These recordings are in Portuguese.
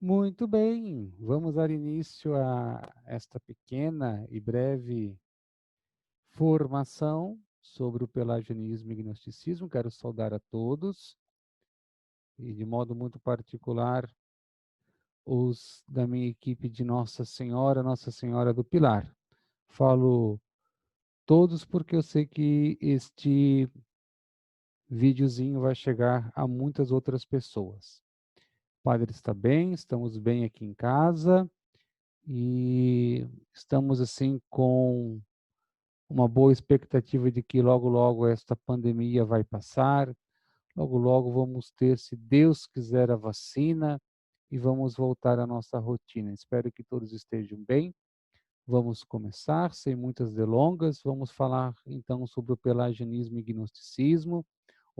Muito bem, vamos dar início a esta pequena e breve formação sobre o pelagianismo e gnosticismo. Quero saudar a todos e, de modo muito particular, os da minha equipe de Nossa Senhora do Pilar. Falo todos porque eu sei que este videozinho vai chegar a muitas outras pessoas. O padre está bem, estamos bem aqui em casa e estamos assim com uma boa expectativa de que logo, logo esta pandemia vai passar, logo, logo vamos ter, se Deus quiser, a vacina e vamos voltar à nossa rotina. Espero que todos estejam bem. Vamos começar, sem muitas delongas, vamos falar então sobre o pelagianismo e gnosticismo.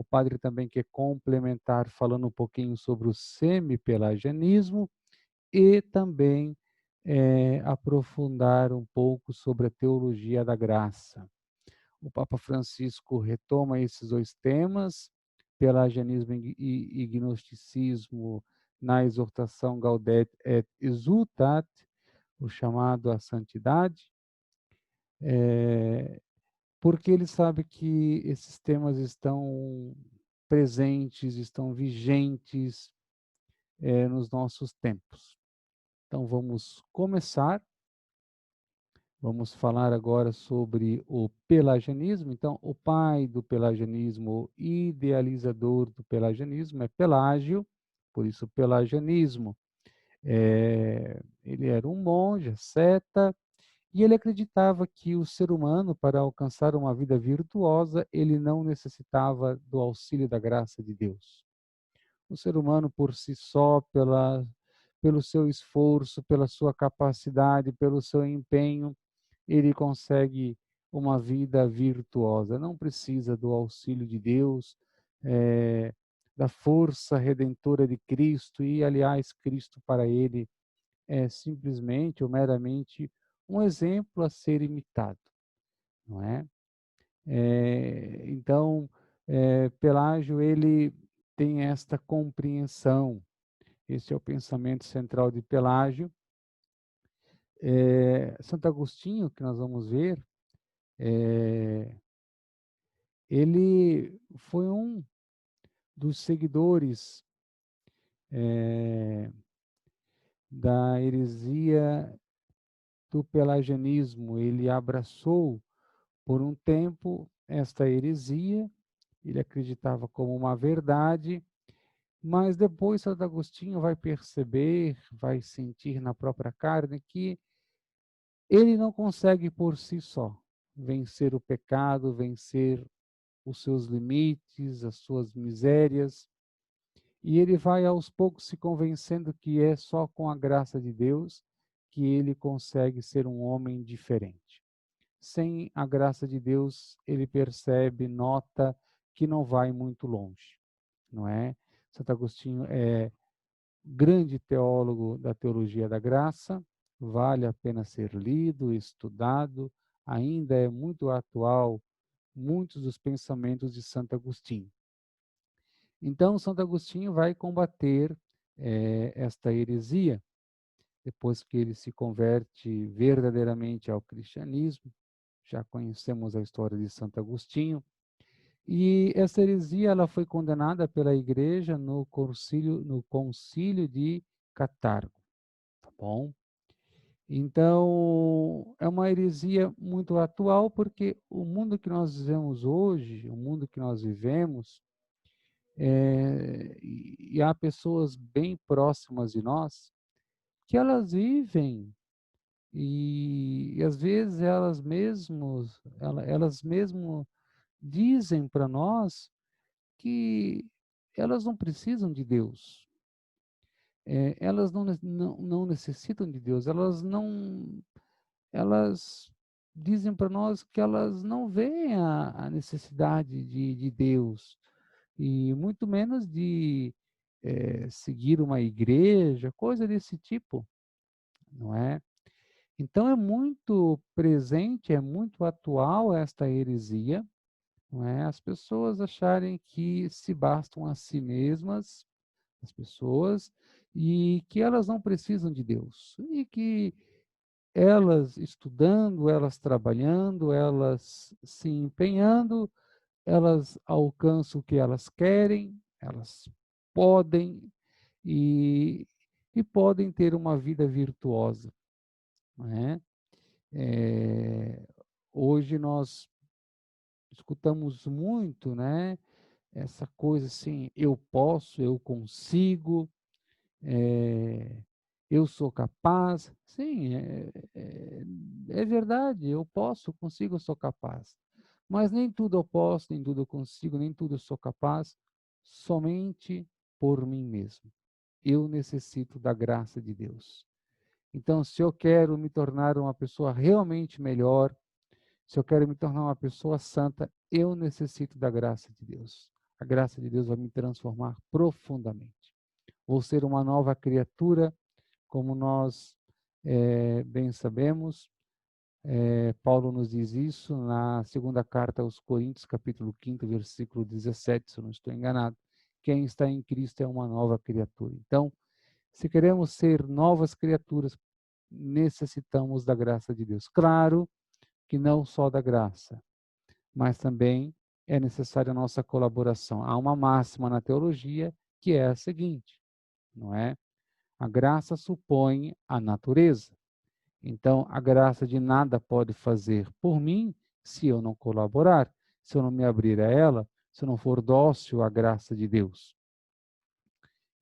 O padre também quer complementar falando um pouquinho sobre o semi-pelagianismo e também aprofundar um pouco sobre a teologia da graça. O Papa Francisco retoma esses dois temas, pelagianismo e gnosticismo, na exortação Gaudet et Exultat, o chamado à santidade, porque ele sabe que esses temas estão presentes, estão vigentes nos nossos tempos. Então vamos começar. Vamos falar agora sobre o pelagianismo. Então, o pai do pelagianismo, o idealizador do pelagianismo é Pelágio, por isso pelagianismo. Ele era um monge, asceta, e ele acreditava que o ser humano, para alcançar uma vida virtuosa, ele não necessitava do auxílio da graça de Deus. O ser humano, por si só, pelo seu esforço, pela sua capacidade, pelo seu empenho, ele consegue uma vida virtuosa. Não precisa do auxílio de Deus, da força redentora de Cristo, e, aliás, Cristo para ele é simplesmente ou meramente um exemplo a ser imitado, não é? Então, Pelágio, ele tem esta compreensão, esse é o pensamento central de Pelágio. Santo Agostinho, que nós vamos ver, é, ele foi um dos seguidores da heresia do pelagianismo. Ele abraçou por um tempo esta heresia, ele acreditava como uma verdade, mas depois Santo Agostinho vai perceber, vai sentir na própria carne que ele não consegue por si só vencer o pecado, vencer os seus limites, as suas misérias. E ele vai aos poucos se convencendo que é só com a graça de Deus que ele consegue ser um homem diferente. Sem a graça de Deus, ele percebe, nota que não vai muito longe, não é? Santo Agostinho é grande teólogo da teologia da graça, vale a pena ser lido, estudado, ainda é muito atual muitos dos pensamentos de Santo Agostinho. Então, Santo Agostinho vai combater esta heresia, depois que ele se converte verdadeiramente ao cristianismo. Já conhecemos a história de Santo Agostinho. E essa heresia ela foi condenada pela igreja no concílio de Catargo, tá bom? Então, é uma heresia muito atual, porque o mundo que nós vivemos hoje, o mundo que nós vivemos, e há pessoas bem próximas de nós que elas vivem e às vezes elas mesmo dizem para nós que elas não precisam de Deus, elas não necessitam de Deus, elas dizem para nós que elas não veem a necessidade de Deus, e muito menos de seguir uma igreja, coisa desse tipo, não é? Então é muito presente, é muito atual esta heresia, não é? As pessoas acharem que se bastam a si mesmas, as pessoas, e que elas não precisam de Deus, e que elas estudando, elas trabalhando, elas se empenhando, elas alcançam o que elas querem, elas podem e, e podem ter uma vida virtuosa, não é? Hoje nós escutamos muito, né? Essa coisa assim, eu posso, eu consigo, é, eu sou capaz. Sim, é verdade, eu posso, consigo, eu sou capaz. Mas nem tudo eu posso, nem tudo eu consigo, nem tudo eu sou capaz, somente por mim mesmo. Eu necessito da graça de Deus. Então, se eu quero me tornar uma pessoa realmente melhor, se eu quero me tornar uma pessoa santa, eu necessito da graça de Deus. A graça de Deus vai me transformar profundamente. Vou ser uma nova criatura, como nós bem sabemos. Paulo nos diz isso na segunda carta aos Coríntios, capítulo 5, versículo 17, se eu não estou enganado. Quem está em Cristo é uma nova criatura. Então, se queremos ser novas criaturas, necessitamos da graça de Deus. Claro que não só da graça, mas também é necessária a nossa colaboração. Há uma máxima na teologia que é a seguinte, não é? A graça supõe a natureza. Então, a graça de nada pode fazer por mim se eu não colaborar, se eu não me abrir a ela, se eu não for dócil à graça de Deus.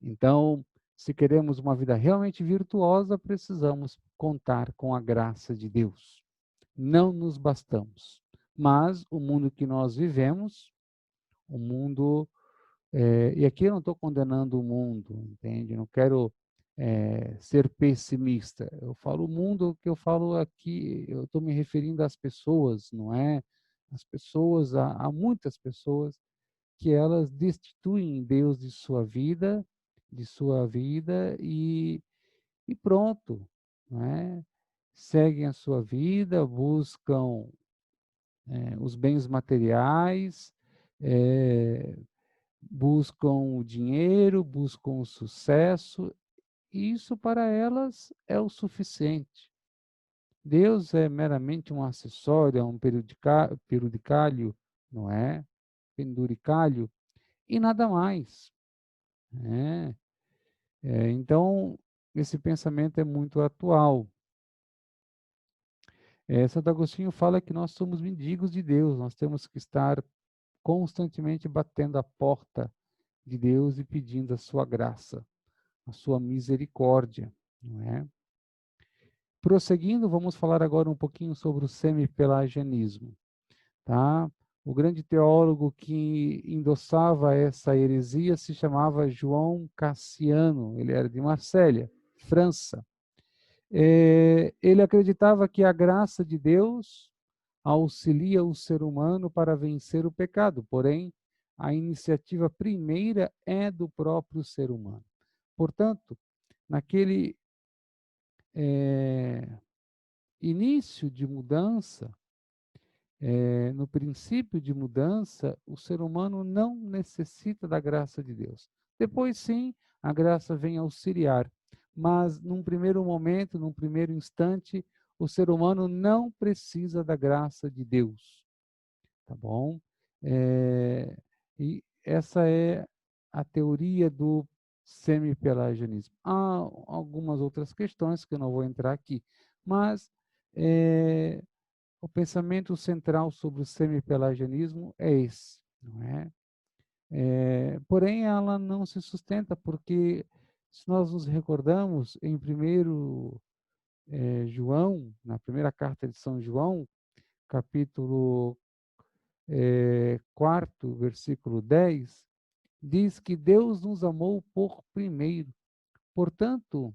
Então, se queremos uma vida realmente virtuosa, precisamos contar com a graça de Deus. Não nos bastamos. Mas o mundo que nós vivemos, o mundo. E aqui eu não estou condenando o mundo, entende? Não quero ser pessimista. Eu falo o mundo que eu falo aqui, eu estou me referindo às pessoas, não é? As pessoas, há muitas pessoas que elas destituem Deus de sua vida e pronto, não é? Seguem a sua vida, buscam os bens materiais, é, buscam o dinheiro, buscam o sucesso, e isso para elas é o suficiente. Deus é meramente um acessório, é um periodicálio, não é? Penduricálio, e nada mais. Né? Então, esse pensamento é muito atual. Santo Agostinho fala que nós somos mendigos de Deus, nós temos que estar constantemente batendo a porta de Deus e pedindo a sua graça, a sua misericórdia, não é? Prosseguindo, vamos falar agora um pouquinho sobre o semipelagianismo, tá? O grande teólogo que endossava essa heresia se chamava João Cassiano, ele era de Marsella, França. Ele acreditava que a graça de Deus auxilia o ser humano para vencer o pecado, porém, a iniciativa primeira é do próprio ser humano. Portanto, naquele início de mudança, no princípio de mudança, o ser humano não necessita da graça de Deus. Depois, sim, a graça vem auxiliar, mas num primeiro momento, num primeiro instante, o ser humano não precisa da graça de Deus, tá bom? E essa é a teoria do semipelagianismo. Há algumas outras questões que eu não vou entrar aqui, mas o pensamento central sobre o semipelagianismo é esse, não é? Porém, ela não se sustenta porque, se nós nos recordamos, em 1 João, na primeira carta de São João, capítulo 4, versículo 10, diz que Deus nos amou por primeiro. Portanto,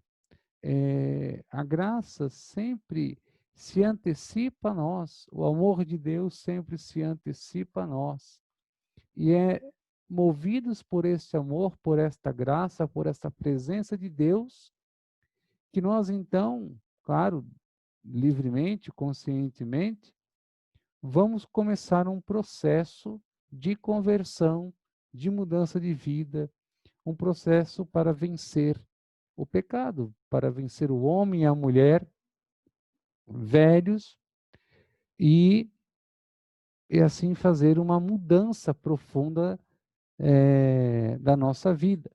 a graça sempre se antecipa a nós, o amor de Deus sempre se antecipa a nós. E é movidos por esse amor, por esta graça, por esta presença de Deus, que nós então, claro, livremente, conscientemente, vamos começar um processo de conversão, de mudança de vida, um processo para vencer o pecado, para vencer o homem e a mulher velhos e, e assim fazer uma mudança profunda da nossa vida.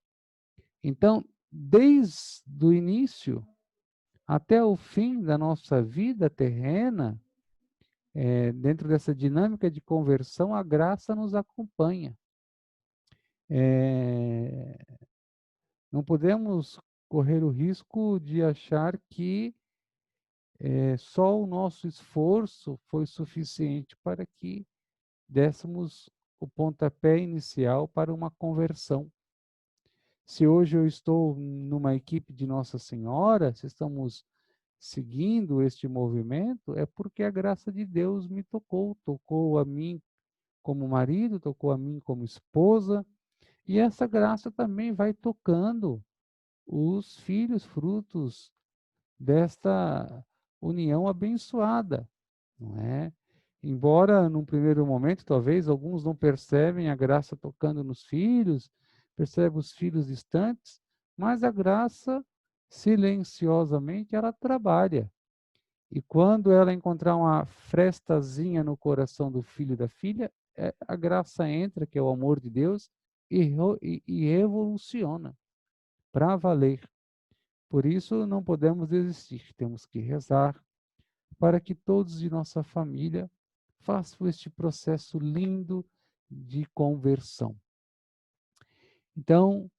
Então, desde o início até o fim da nossa vida terrena, dentro dessa dinâmica de conversão, a graça nos acompanha. Não podemos correr o risco de achar que só o nosso esforço foi suficiente para que dessemos o pontapé inicial para uma conversão. Se hoje eu estou numa equipe de Nossa Senhora, se estamos seguindo este movimento, é porque a graça de Deus me tocou a mim como marido, tocou a mim como esposa, e essa graça também vai tocando os filhos, frutos desta união abençoada, não é? Embora, num primeiro momento, talvez alguns não percebem a graça tocando nos filhos, percebem os filhos distantes, mas a graça, silenciosamente, ela trabalha. E quando ela encontrar uma frestazinha no coração do filho e da filha, a graça entra, que é o amor de Deus, e revoluciona para valer. Por isso, não podemos desistir, temos que rezar para que todos de nossa família façam este processo lindo de conversão. Então,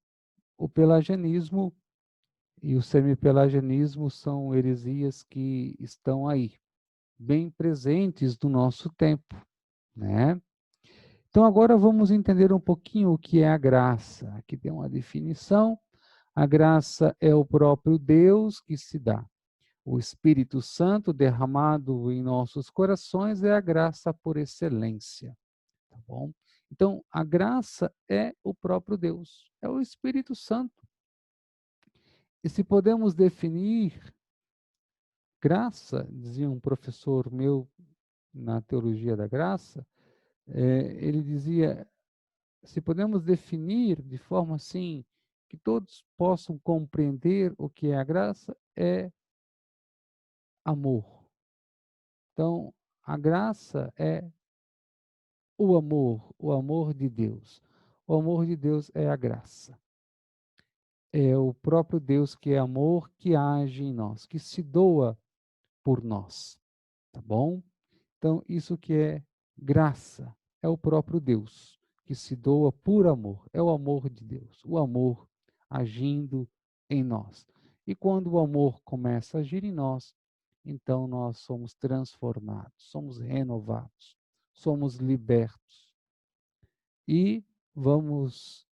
o pelagianismo e o semipelagianismo são heresias que estão aí, bem presentes no nosso tempo, né? Então, agora vamos entender um pouquinho o que é a graça. Aqui tem uma definição. A graça é o próprio Deus que se dá. O Espírito Santo derramado em nossos corações é a graça por excelência, tá bom? Então, a graça é o próprio Deus, é o Espírito Santo. E se podemos definir graça, dizia um professor meu na teologia da graça, ele dizia, se podemos definir de forma assim, que todos possam compreender o que é a graça, é amor. Então, a graça é o amor de Deus. O amor de Deus é a graça. É o próprio Deus que é amor que age em nós, que se doa por nós, tá bom? Então, isso que é graça, é o próprio Deus que se doa por amor, é o amor de Deus, o amor agindo em nós. E quando o amor começa a agir em nós, então nós somos transformados, somos renovados, somos libertos e vamos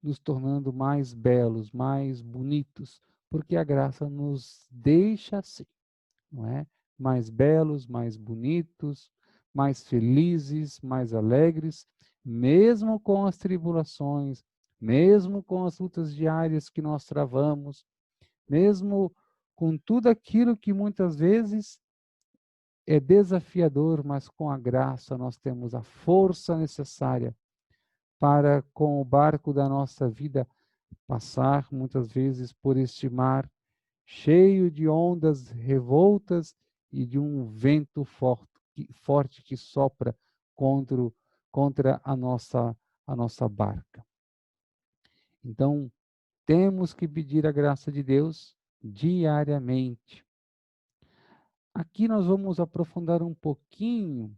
nos tornando mais belos, mais bonitos, porque a graça nos deixa assim, não é? Mais belos, mais bonitos, mais felizes, mais alegres, mesmo com as tribulações, mesmo com as lutas diárias que nós travamos, mesmo com tudo aquilo que muitas vezes é desafiador, mas com a graça nós temos a força necessária para, com o barco da nossa vida, passar muitas vezes por este mar cheio de ondas revoltas e de um vento forte que sopra contra a nossa barca. Então, temos que pedir a graça de Deus diariamente. Aqui nós vamos aprofundar um pouquinho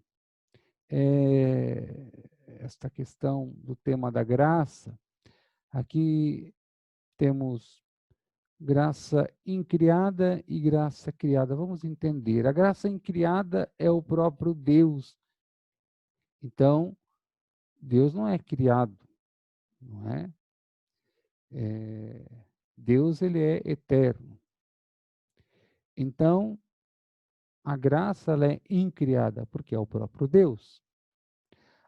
esta questão do tema da graça. Aqui temos graça incriada e graça criada. Vamos entender. A graça incriada é o próprio Deus. Então, Deus não é criado, não é? Deus, ele é eterno. Então, a graça ela é incriada, porque é o próprio Deus.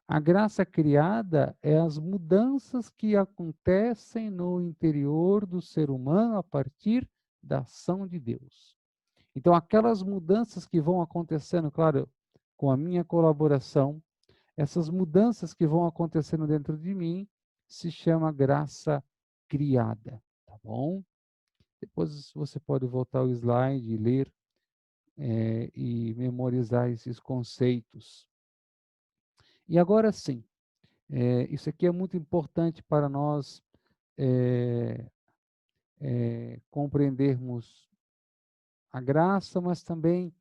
A graça criada é as mudanças que acontecem no interior do ser humano a partir da ação de Deus. Então, aquelas mudanças que vão acontecendo, claro, com a minha colaboração, essas mudanças que vão acontecendo dentro de mim, se chama graça criada, tá bom? Depois você pode voltar ao slide e ler e memorizar esses conceitos. E agora sim, isso aqui é muito importante para nós eh, compreendermos a graça, mas também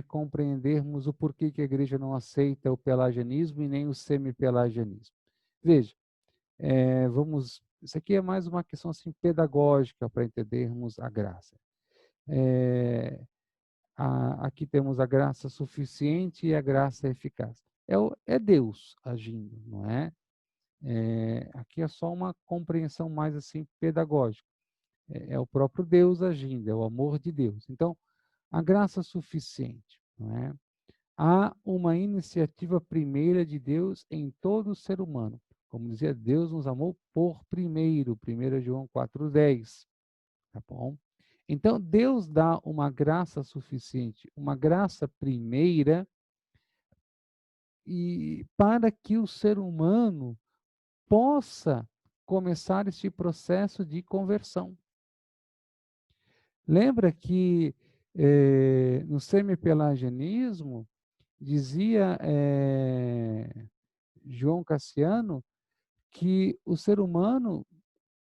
compreendermos o porquê que a igreja não aceita o pelagianismo e nem o semi-pelagianismo. Veja, isso aqui é mais uma questão assim, pedagógica para entendermos a graça. Aqui temos a graça suficiente e a graça eficaz. É Deus agindo, não é? Aqui é só uma compreensão mais assim pedagógica. É o próprio Deus agindo, é o amor de Deus. Então, a graça suficiente, não é? Há uma iniciativa primeira de Deus em todo ser humano. Como dizia, Deus nos amou por primeiro, 1 João 4,10. Tá bom? Então, Deus dá uma graça suficiente, uma graça primeira, e para que o ser humano possa começar este processo de conversão. Lembra que no semi-pelagianismo dizia João Cassiano que o ser humano,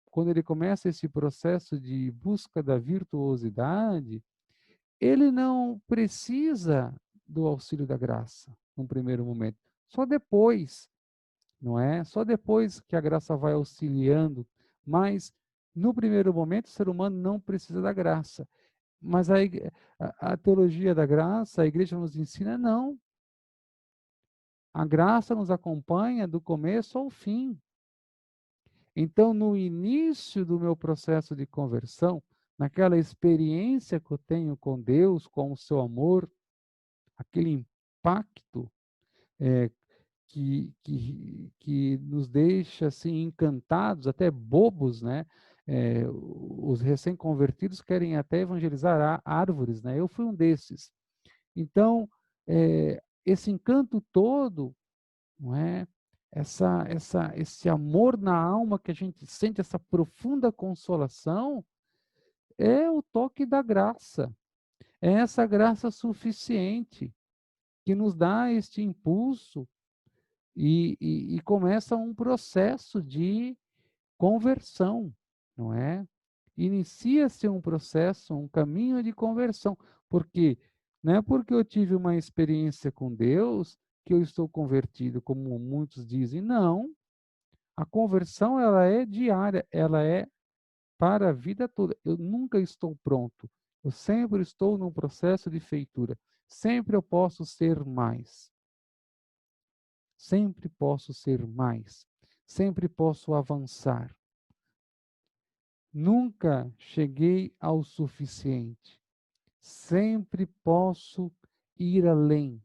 quando ele começa esse processo de busca da virtuosidade, ele não precisa do auxílio da graça, num primeiro momento. Só depois, não é? Só depois que a graça vai auxiliando, mas no primeiro momento o ser humano não precisa da graça. Mas a teologia da graça, a igreja nos ensina, não. A graça nos acompanha do começo ao fim. Então, no início do meu processo de conversão, naquela experiência que eu tenho com Deus, com o seu amor, aquele impacto é, que nos deixa assim encantados, até bobos, né? Os recém-convertidos querem até evangelizar árvores, né? Eu fui um desses. Então, esse encanto todo, não é? Esse amor na alma que a gente sente, essa profunda consolação, é o toque da graça. É essa graça suficiente que nos dá este impulso e começa um processo de conversão, não é? Inicia-se um processo, um caminho de conversão, porque não é porque eu tive uma experiência com Deus que eu estou convertido, como muitos dizem. Não, a conversão ela é diária, ela é para a vida toda. Eu nunca estou pronto. Eu sempre estou num processo de feitura. Sempre eu posso ser mais. Sempre posso ser mais. Sempre posso avançar. Nunca cheguei ao suficiente. Sempre posso ir além.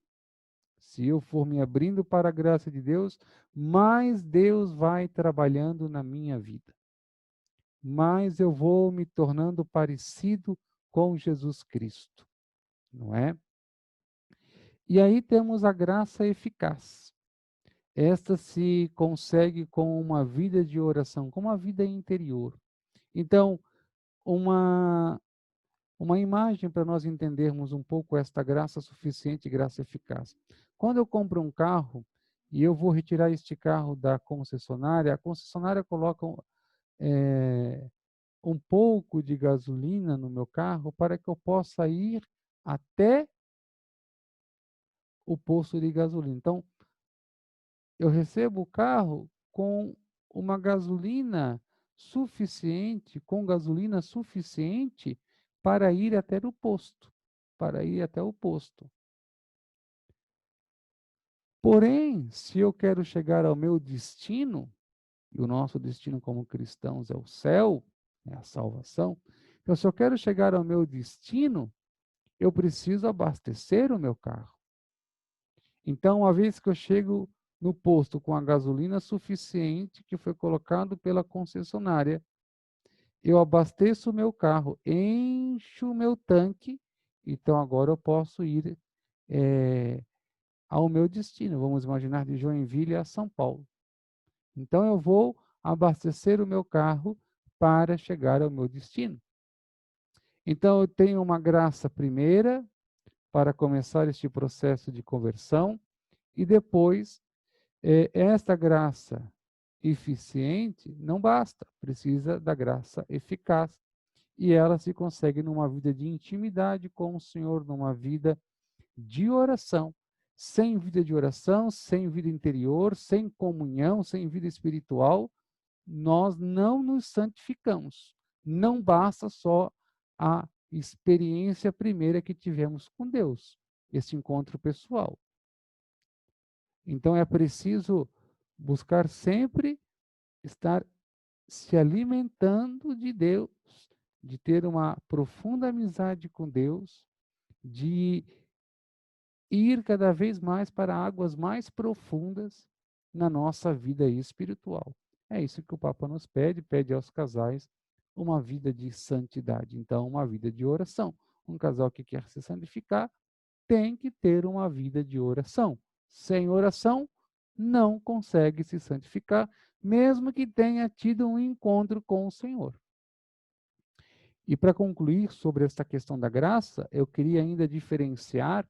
Se eu for me abrindo para a graça de Deus, mais Deus vai trabalhando na minha vida. Mais eu vou me tornando parecido com Jesus Cristo, não é? E aí temos a graça eficaz. Esta se consegue com uma vida de oração, com uma vida interior. Então, uma uma imagem para nós entendermos um pouco esta graça suficiente e graça eficaz. Quando eu compro um carro e eu vou retirar este carro da concessionária, a concessionária coloca um pouco de gasolina no meu carro para que eu possa ir até o posto de gasolina. Então, eu recebo o carro com uma gasolina suficiente, com gasolina suficiente para ir até o posto, para ir até o posto. Porém, se eu quero chegar ao meu destino, e o nosso destino como cristãos é o céu, é a salvação, então se eu quero chegar ao meu destino, eu preciso abastecer o meu carro. Então, uma vez que eu chego no posto com a gasolina suficiente que foi colocado pela concessionária, eu abasteço o meu carro, encho o meu tanque, então agora eu posso ir ao meu destino. Vamos imaginar de Joinville a São Paulo. Então eu vou abastecer o meu carro para chegar ao meu destino. Então, eu tenho uma graça primeira para começar este processo de conversão, e depois, esta graça eficiente não basta, precisa da graça eficaz. E ela se consegue numa vida de intimidade com o Senhor, numa vida de oração. Sem vida de oração, sem vida interior, sem comunhão, sem vida espiritual, nós não nos santificamos. Não basta só a experiência primeira que tivemos com Deus, esse encontro pessoal. Então é preciso buscar sempre estar se alimentando de Deus, de ter uma profunda amizade com Deus, de ir cada vez mais para águas mais profundas na nossa vida espiritual. É isso que o Papa nos pede, pede aos casais uma vida de santidade, então uma vida de oração. Um casal que quer se santificar tem que ter uma vida de oração. Sem oração, não consegue se santificar, mesmo que tenha tido um encontro com o Senhor. E para concluir sobre esta questão da graça, eu queria ainda diferenciar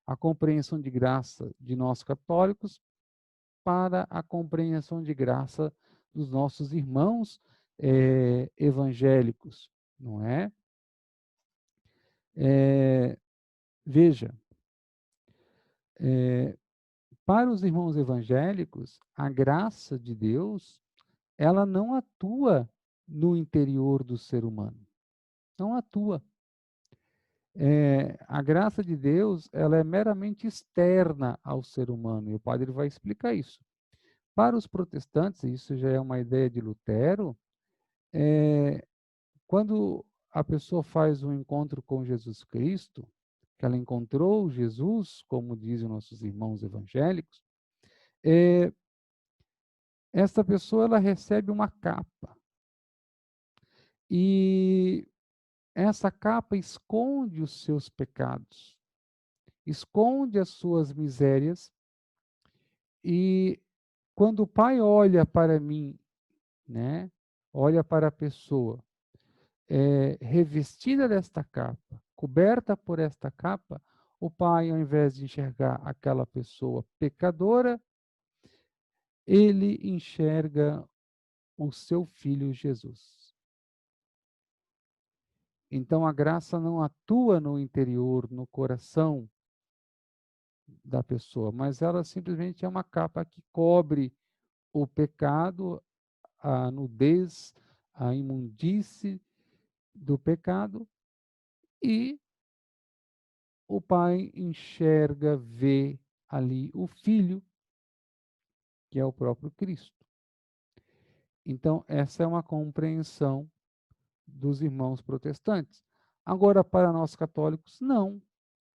a compreensão de graça de nós católicos para a compreensão de graça dos nossos irmãos evangélicos, não é? Veja, para os irmãos evangélicos, a graça de Deus, ela não atua no interior do ser humano, não atua. A graça de Deus, ela é meramente externa ao ser humano, e o padre vai explicar isso. Para os protestantes, isso já é uma ideia de Lutero, quando a pessoa faz um encontro com Jesus Cristo, que ela encontrou Jesus, como dizem nossos irmãos evangélicos, esta pessoa ela recebe uma capa. E essa capa esconde os seus pecados, esconde as suas misérias, e quando o Pai olha para mim, né, olha para a pessoa revestida desta capa, coberta por esta capa, o Pai, ao invés de enxergar aquela pessoa pecadora, ele enxerga o seu filho Jesus. Então a graça não atua no interior, no coração da pessoa, mas ela simplesmente é uma capa que cobre o pecado, a nudez, a imundície do pecado, e o pai enxerga, vê ali o filho, que é o próprio Cristo. Então, essa é uma compreensão dos irmãos protestantes. Agora, para nós católicos, não.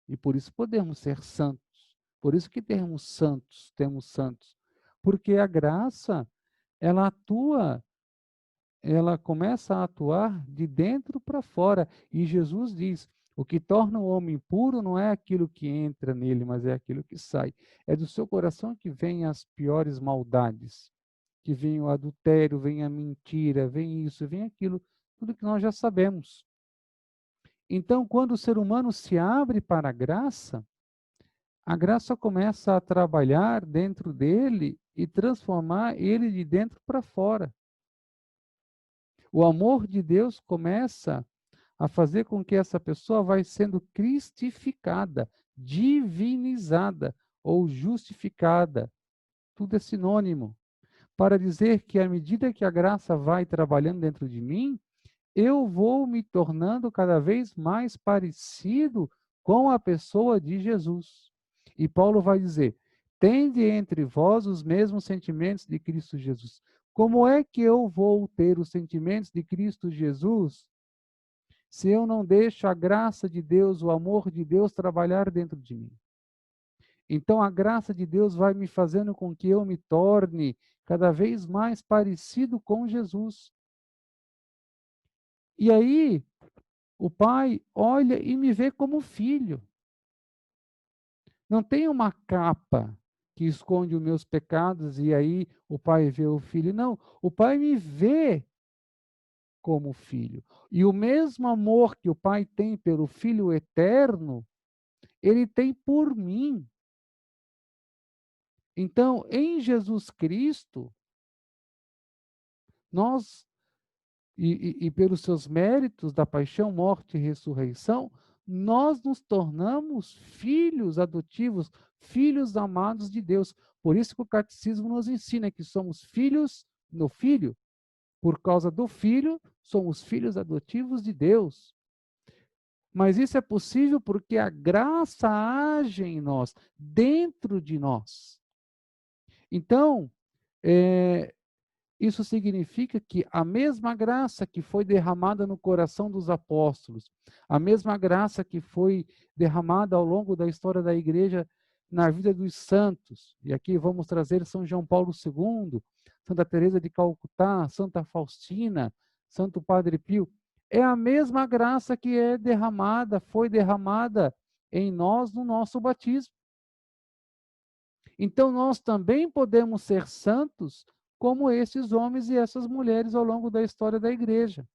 E por isso podemos ser santos. Por isso que temos santos. Porque a graça, ela atua, ela começa a atuar de dentro para fora. E Jesus diz: o que torna o homem puro não é aquilo que entra nele, mas é aquilo que sai. É do seu coração que vêm as piores maldades, que vem o adultério, vem a mentira, vem isso, vem aquilo, tudo que nós já sabemos. Então, quando o ser humano se abre para a graça começa a trabalhar dentro dele e transformar ele de dentro para fora. O amor de Deus começa a fazer com que essa pessoa vai sendo cristificada, divinizada ou justificada. Tudo é sinônimo. Para dizer que à medida que a graça vai trabalhando dentro de mim, eu vou me tornando cada vez mais parecido com a pessoa de Jesus. E Paulo vai dizer: tende entre vós os mesmos sentimentos de Cristo Jesus. Como é que eu vou ter os sentimentos de Cristo Jesus se eu não deixo a graça de Deus, o amor de Deus trabalhar dentro de mim? Então a graça de Deus vai me fazendo com que eu me torne cada vez mais parecido com Jesus. E aí, o pai olha e me vê como filho. Não tem uma capa que esconde os meus pecados e aí o pai vê o filho. Não, o pai me vê como filho. E o mesmo amor que o Pai tem pelo Filho eterno, ele tem por mim. Então, em Jesus Cristo, nós, e pelos seus méritos da paixão, morte e ressurreição, nós nos tornamos filhos adotivos, filhos amados de Deus. Por isso que o catecismo nos ensina que somos filhos no Filho. Por causa do Filho, somos filhos adotivos de Deus. Mas isso é possível porque a graça age em nós, dentro de nós. Então, é, isso significa que a mesma graça que foi derramada no coração dos apóstolos, a mesma graça que foi derramada ao longo da história da igreja na vida dos santos, e aqui vamos trazer São João Paulo II, Santa Teresa de Calcutá, Santa Faustina, Santo Padre Pio, é a mesma graça que é derramada, foi derramada em nós no nosso batismo. Então, nós também podemos ser santos como esses homens e essas mulheres ao longo da história da igreja.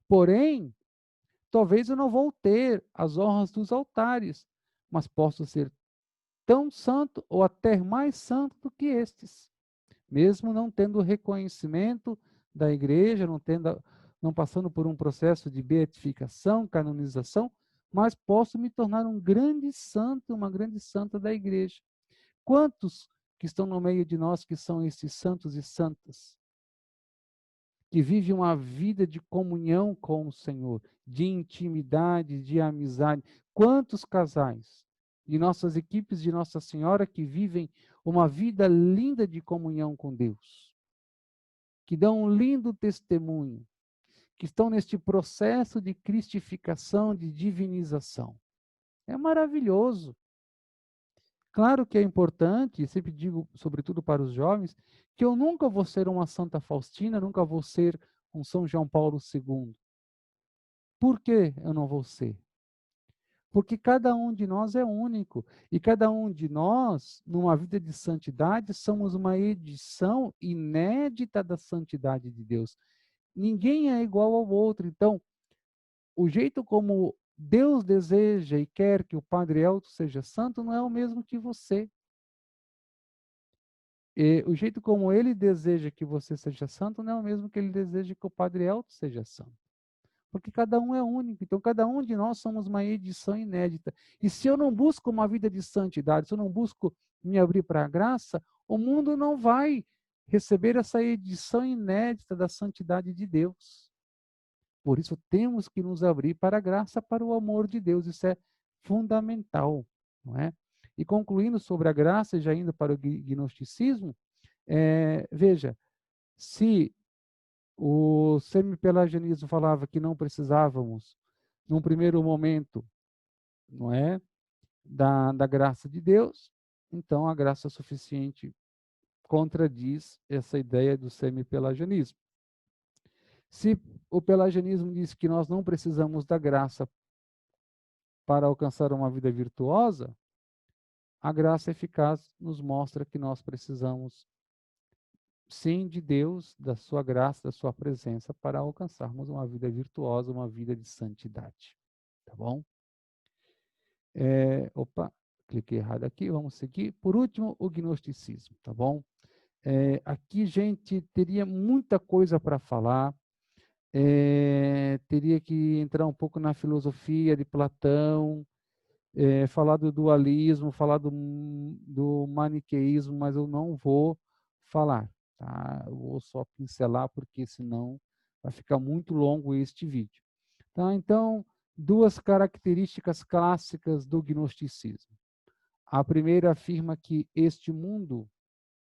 Porém, talvez eu não vou ter as honras dos altares, mas posso ser tão santo ou até mais santo do que estes, mesmo não tendo reconhecimento da igreja, não passando por um processo de beatificação, canonização, mas posso me tornar um grande santo, uma grande santa da igreja. Quantos que estão no meio de nós que são esses santos e santas? Que vivem uma vida de comunhão com o Senhor, de intimidade, de amizade. Quantos casais de nossas equipes de Nossa Senhora que vivem uma vida linda de comunhão com Deus, que dão um lindo testemunho, que estão neste processo de cristificação, de divinização. É maravilhoso. Claro que é importante, sempre digo, sobretudo para os jovens, que eu nunca vou ser uma Santa Faustina, nunca vou ser um São João Paulo II. Por que eu não vou ser? Porque cada um de nós é único. E cada um de nós, numa vida de santidade, somos uma edição inédita da santidade de Deus. Ninguém é igual ao outro. Então, o jeito como Deus deseja e quer que o Padre Elton seja santo não é o mesmo que você. E o jeito como ele deseja que você seja santo não é o mesmo que ele deseja que o Padre Elton seja santo. Porque cada um é único. Então, cada um de nós somos uma edição inédita. E se eu não busco uma vida de santidade, se eu não busco me abrir para a graça, o mundo não vai receber essa edição inédita da santidade de Deus. Por isso, temos que nos abrir para a graça, para o amor de Deus. Isso é fundamental, não é? E concluindo sobre a graça, já indo para o gnosticismo, veja, se o semi-pelagianismo falava que não precisávamos, num primeiro momento, não é, da graça de Deus, então a graça suficiente contradiz essa ideia do semi-pelagianismo. Se o pelagianismo diz que nós não precisamos da graça para alcançar uma vida virtuosa, a graça eficaz nos mostra que nós precisamos sim de Deus, da sua graça, da sua presença para alcançarmos uma vida virtuosa, uma vida de santidade. Tá bom? Opa, cliquei errado aqui, vamos seguir. Por último, o gnosticismo, tá bom? Aqui, gente, teria muita coisa para falar. Teria que entrar um pouco na filosofia de Platão, falar do dualismo, falar do maniqueísmo, mas eu não vou falar, tá? Eu vou só pincelar, porque senão vai ficar muito longo este vídeo. Tá? Então, duas características clássicas do gnosticismo. A primeira afirma que este mundo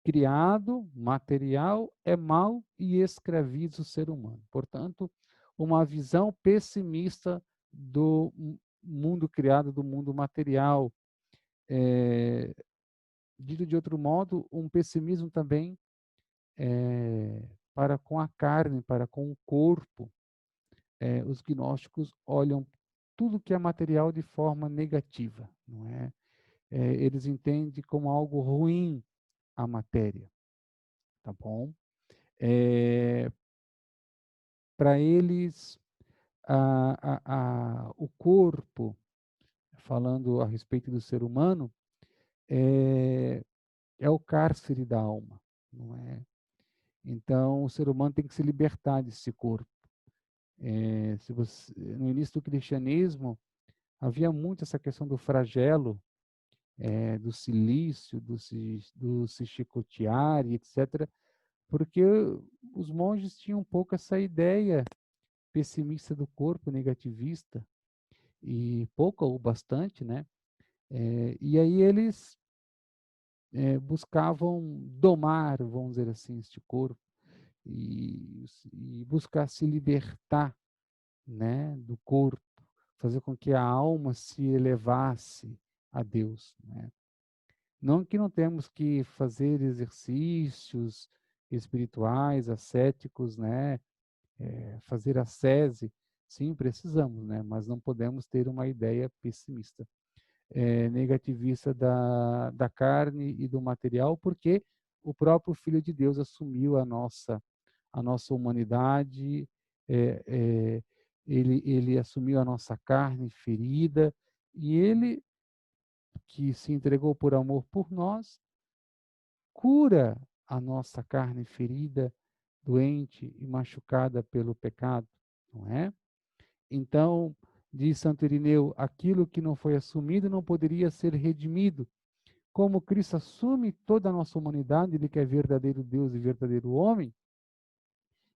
criado, material, é mau e escraviza o ser humano. Portanto, uma visão pessimista do mundo criado, do mundo material. Dito de outro modo, um pessimismo também para com a carne, para com o corpo. Os gnósticos olham tudo que é material de forma negativa, não é? Eles entendem como algo ruim a matéria, tá bom? para eles, o corpo, falando a respeito do ser humano, é, é o cárcere da alma, não é? Então, o ser humano tem que se libertar desse corpo. Se você, no início do cristianismo, havia muito essa questão do flagelo, do silício, do se chicotear, e etc., porque os monges tinham um pouco essa ideia pessimista do corpo, negativista, e pouco ou bastante, né? E aí eles buscavam domar, vamos dizer assim, este corpo e buscar se libertar, né, do corpo, fazer com que a alma se elevasse a Deus, né? Não que não temos que fazer exercícios espirituais, ascéticos, né, fazer ascese, sim, precisamos, né, mas não podemos ter uma ideia pessimista, negativista da carne e do material, porque o próprio Filho de Deus assumiu a nossa humanidade, é, é, ele assumiu a nossa carne ferida, e ele, que se entregou por amor por nós, cura a nossa carne ferida, doente e machucada pelo pecado, não é? Então, diz Santo Irineu, aquilo que não foi assumido não poderia ser redimido. Como Cristo assume toda a nossa humanidade, ele que é verdadeiro Deus e verdadeiro homem,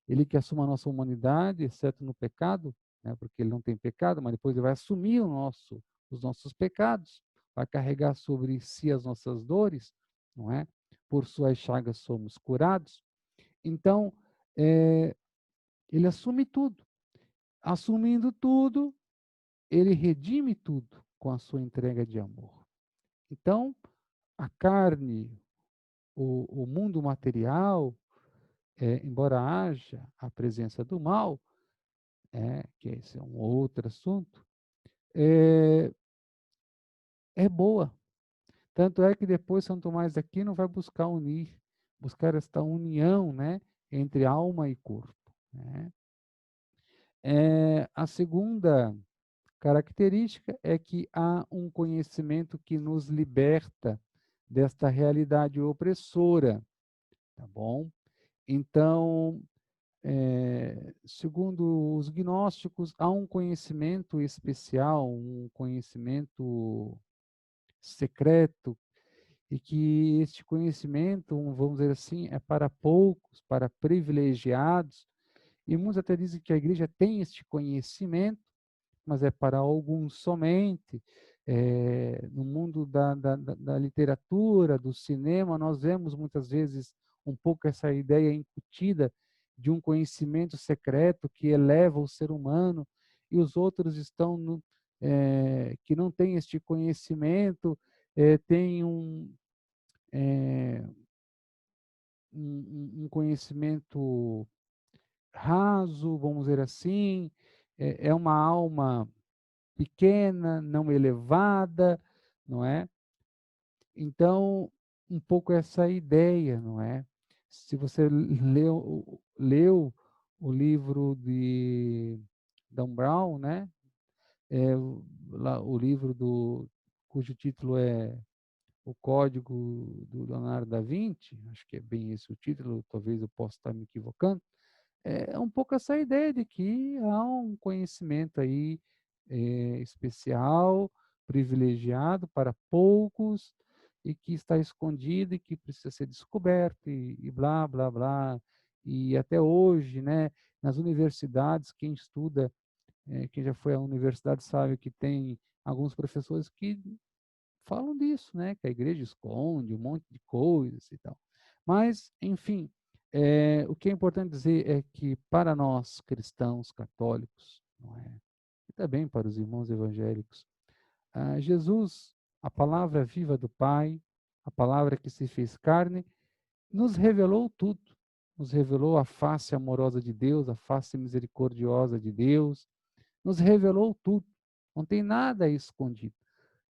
ele que assume a nossa humanidade, exceto no pecado, né, porque ele não tem pecado, mas depois ele vai assumir os nossos pecados, vai carregar sobre si as nossas dores, não é? Por suas chagas somos curados. Então, ele assume tudo. Assumindo tudo, ele redime tudo com a sua entrega de amor. Então, a carne, o mundo material, embora haja a presença do mal, que esse é um outro assunto, é, é boa. Tanto é que depois São Tomás de Aquino vai buscar esta união, né, entre alma e corpo, né? A segunda característica é que há um conhecimento que nos liberta desta realidade opressora, tá bom? Então, segundo os gnósticos, há um conhecimento especial, um conhecimento secreto, e que este conhecimento, vamos dizer assim, é para poucos, para privilegiados, e muitos até dizem que a igreja tem este conhecimento, mas é para alguns somente. No mundo da literatura, do cinema, nós vemos muitas vezes um pouco essa ideia incutida de um conhecimento secreto que eleva o ser humano, e os outros estão que não têm este conhecimento, têm um conhecimento raso, vamos dizer assim, é uma alma pequena, não elevada, não é? Então, um pouco essa ideia, não é? Se você leu o livro de Dan Brown, né? O livro cujo título é O Código do Leonardo da Vinci, acho que é bem esse o título, talvez eu possa estar me equivocando. É um pouco essa ideia de que há um conhecimento aí especial, privilegiado para poucos, e que está escondido e que precisa ser descoberto, e blá, blá, blá. E até hoje, né, nas universidades, quem estuda, quem já foi à universidade sabe que tem alguns professores que falam disso, né? Que a igreja esconde um monte de coisas e tal. Mas, enfim, o que é importante dizer é que para nós cristãos católicos, não é? E também para os irmãos evangélicos, Jesus, a palavra viva do Pai, a palavra que se fez carne, nos revelou tudo. Nos revelou a face amorosa de Deus, a face misericordiosa de Deus, nos revelou tudo. Não tem nada escondido.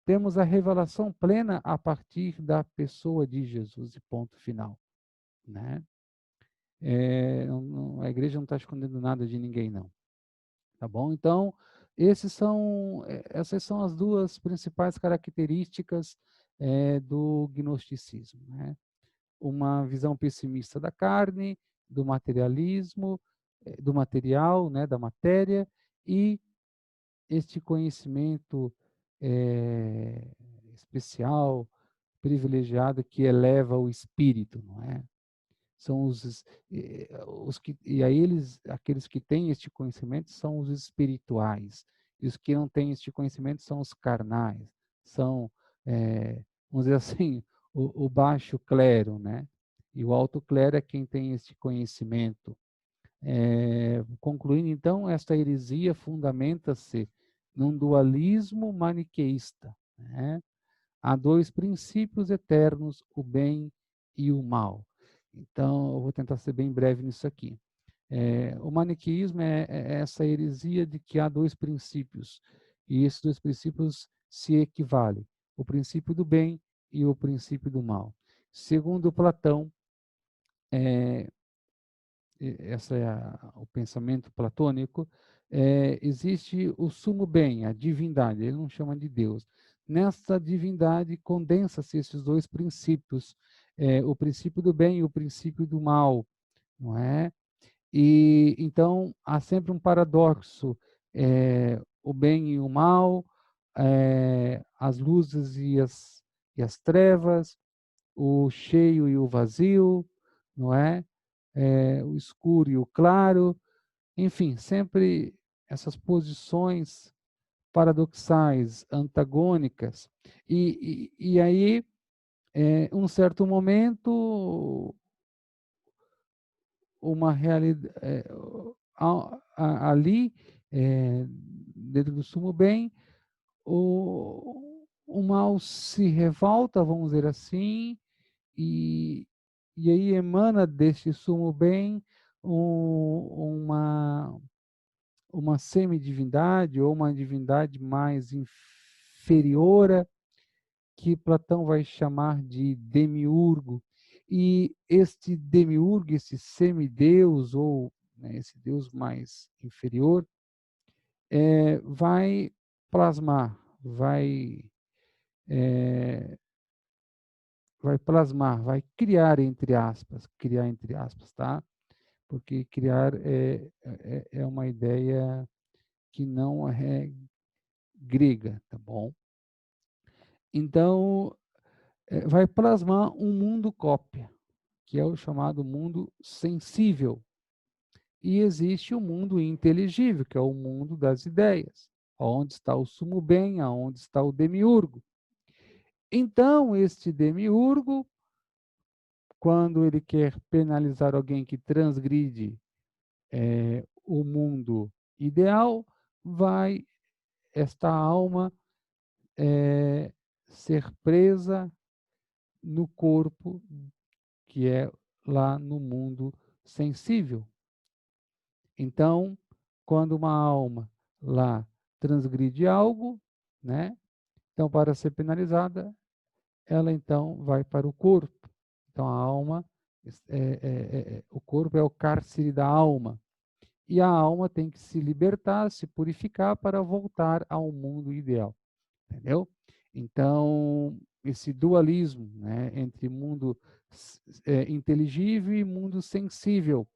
Temos a revelação plena a partir da pessoa de Jesus, e ponto final, né? A igreja não está escondendo nada de ninguém, não. Tá bom? Então, essas são as duas principais características do gnosticismo, né? Uma visão pessimista da carne, do materialismo, do material, né, da matéria, e este conhecimento especial, privilegiado, que eleva o espírito, não é? São os que, e aí aqueles que têm este conhecimento são os espirituais, e os que não têm este conhecimento são os carnais, são, vamos dizer assim, o baixo clero, né? E o alto clero é quem tem este conhecimento. Concluindo, então, esta heresia fundamenta-se num dualismo maniqueísta, né? Há dois princípios eternos, o bem e o mal. Então, eu vou tentar ser bem breve nisso aqui. O maniqueísmo é essa heresia de que há dois princípios, e esses dois princípios se equivalem, o princípio do bem e o princípio do mal. Segundo Platão, esse é o pensamento platônico, existe o sumo bem, a divindade, ele não chama de Deus. Nessa divindade condensa-se esses dois princípios, o princípio do bem e o princípio do mal, não é? E então há sempre um paradoxo, o bem e o mal, as luzes e as trevas, o cheio e o vazio, não é? O escuro e o claro, enfim, sempre essas posições paradoxais, antagônicas. E aí, um certo momento, uma realidade ali, dentro do sumo bem, o mal se revolta, vamos dizer assim, e, e aí emana deste sumo bem uma semidivindade ou uma divindade mais inferiora, que Platão vai chamar de demiurgo. E este demiurgo, esse semideus, ou né, esse deus mais inferior, vai plasmar, é, vai plasmar, vai criar entre aspas, tá? Porque criar é uma ideia que não é grega, tá bom? Então, vai plasmar um mundo cópia, que é o chamado mundo sensível. E existe o mundo inteligível, que é o mundo das ideias, onde está o sumo bem, aonde está o demiurgo. Então, este demiurgo, quando ele quer penalizar alguém que transgride o mundo ideal, vai esta alma ser presa no corpo, que é lá no mundo sensível. Então, quando uma alma lá transgride algo, né? Então, para ser penalizada, ela então vai para o corpo. Então, a alma, o corpo é o cárcere da alma. E a alma tem que se libertar, se purificar para voltar ao mundo ideal. Entendeu? Então, esse dualismo, né, entre mundo inteligível e mundo sensível.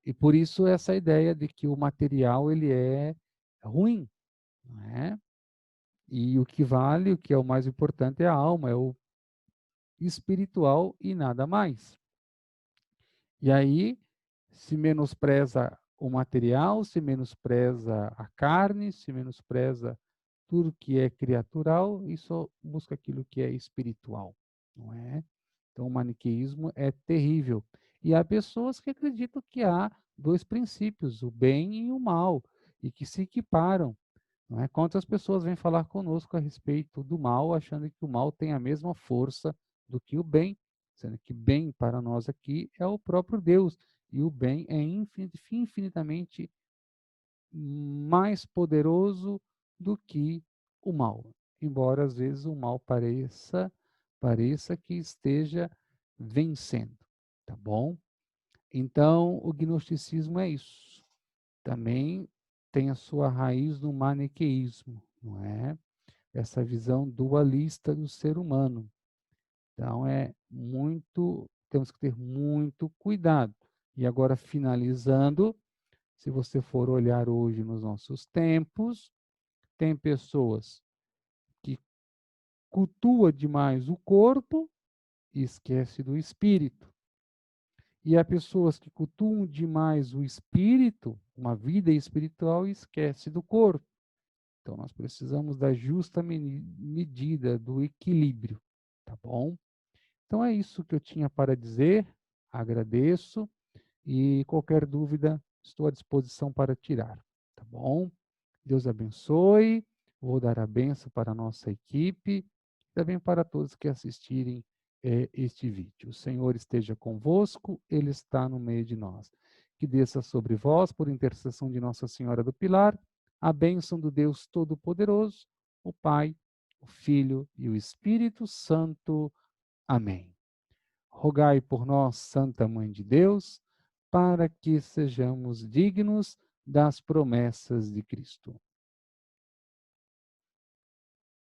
E por isso essa ideia de que o material ele é ruim, não é? E o que vale, o que é o mais importante é a alma, é o espiritual e nada mais. E aí se menospreza o material, se menospreza a carne, se menospreza tudo que é criatural e só busca aquilo que é espiritual, não é? Então, o maniqueísmo é terrível. E há pessoas que acreditam que há dois princípios, o bem e o mal, e que se equiparam. Não é? Quantas pessoas vêm falar conosco a respeito do mal, achando que o mal tem a mesma força do que o bem, sendo que bem para nós aqui é o próprio Deus, e o bem é infinitamente mais poderoso do que o mal. Embora às vezes o mal pareça que esteja vencendo, tá bom? Então, o gnosticismo é isso. Também tem a sua raiz no maniqueísmo, não é? Essa visão dualista do ser humano. Então, temos que ter muito cuidado. E agora, finalizando, se você for olhar hoje nos nossos tempos, tem pessoas que cultuam demais o corpo e esquece do espírito. E há pessoas que cultuam demais o espírito, uma vida espiritual, e esquece do corpo. Então, nós precisamos da justa medida, do equilíbrio, tá bom? Então, é isso que eu tinha para dizer. Agradeço e qualquer dúvida, estou à disposição para tirar, tá bom? Deus abençoe. Vou dar a benção para a nossa equipe, também para todos que assistirem este vídeo. O Senhor esteja convosco, Ele está no meio de nós. Que desça sobre vós, por intercessão de Nossa Senhora do Pilar, a bênção do Deus Todo-Poderoso, o Pai, o Filho e o Espírito Santo. Amém. Rogai por nós, Santa Mãe de Deus, para que sejamos dignos das promessas de Cristo.